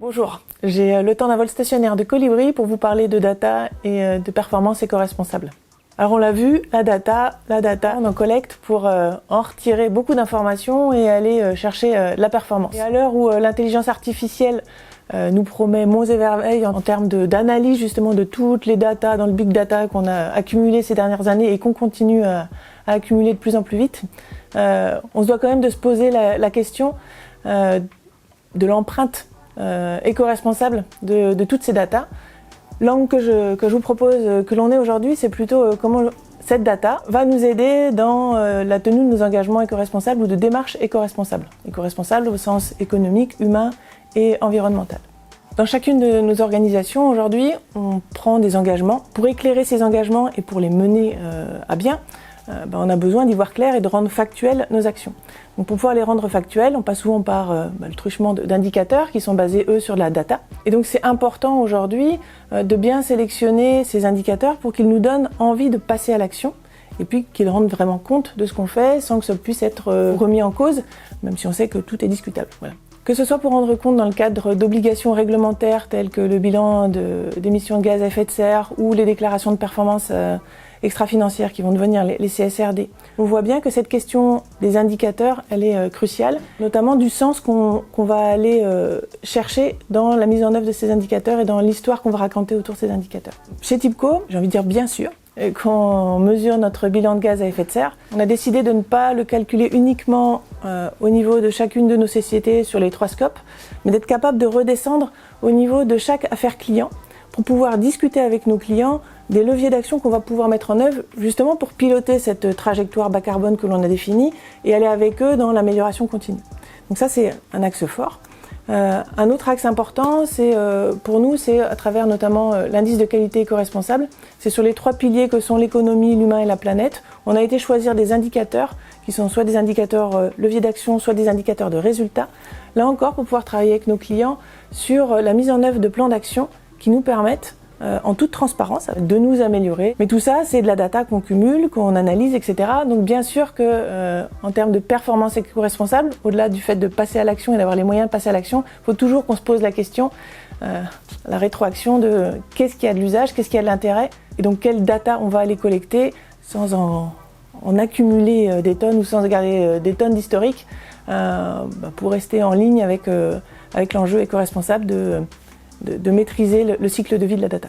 Bonjour, j'ai le temps d'un vol stationnaire de Colibri pour vous parler de data et de performance éco-responsable. Alors on l'a vu, la data, on en collecte pour en retirer beaucoup d'informations et aller chercher la performance. Et à l'heure où l'intelligence artificielle nous promet monts et merveilles en termes d'analyse justement de toutes les datas dans le big data qu'on a accumulé ces dernières années et qu'on continue à accumuler de plus en plus vite, on se doit quand même de se poser la question de l'empreinte éco-responsable de toutes ces datas. L'angle que je vous propose que l'on ait aujourd'hui, c'est plutôt comment cette data va nous aider dans la tenue de nos engagements éco-responsables ou de démarches éco-responsables. Éco-responsables au sens économique, humain et environnemental. Dans chacune de nos organisations aujourd'hui, on prend des engagements. Pour éclairer ces engagements et pour les mener à bien, on a besoin d'y voir clair et de rendre factuelles nos actions. Donc pour pouvoir les rendre factuelles, on passe souvent par le truchement d'indicateurs qui sont basés, eux, sur de la data. Et donc c'est important aujourd'hui de bien sélectionner ces indicateurs pour qu'ils nous donnent envie de passer à l'action et puis qu'ils rendent vraiment compte de ce qu'on fait sans que ça puisse être remis en cause, même si on sait que tout est discutable. Voilà. Que ce soit pour rendre compte dans le cadre d'obligations réglementaires telles que le bilan d'émissions de gaz à effet de serre ou les déclarations de performance extra-financières qui vont devenir les CSRD. On voit bien que cette question des indicateurs, elle est cruciale, notamment du sens qu'on va aller chercher dans la mise en œuvre de ces indicateurs et dans l'histoire qu'on va raconter autour de ces indicateurs. Chez TIBCO, j'ai envie de dire bien sûr, quand on mesure notre bilan de gaz à effet de serre, on a décidé de ne pas le calculer uniquement au niveau de chacune de nos sociétés sur les 3 scopes, mais d'être capable de redescendre au niveau de chaque affaire client pour pouvoir discuter avec nos clients des leviers d'action qu'on va pouvoir mettre en œuvre justement pour piloter cette trajectoire bas carbone que l'on a définie et aller avec eux dans l'amélioration continue. Donc ça, c'est un axe fort. Un autre axe important, pour nous, c'est à travers notamment l'indice de qualité éco-responsable. C'est sur les 3 piliers que sont l'économie, l'humain et la planète. On a été choisir des indicateurs qui sont soit des indicateurs leviers d'action, soit des indicateurs de résultats. Là encore, pour pouvoir travailler avec nos clients sur la mise en œuvre de plans d'action qui nous permettent en toute transparence, de nous améliorer. Mais tout ça, c'est de la data qu'on cumule, qu'on analyse, etc. Donc bien sûr que, en termes de performance éco-responsable, au-delà du fait de passer à l'action et d'avoir les moyens de passer à l'action, il faut toujours qu'on se pose la question, la rétroaction de qu'est-ce qui a de l'usage, qu'est-ce qui a de l'intérêt, et donc quelle data on va aller collecter sans en accumuler des tonnes ou sans garder des tonnes d'historique pour rester en ligne avec l'enjeu éco-responsable de maîtriser le cycle de vie de la data.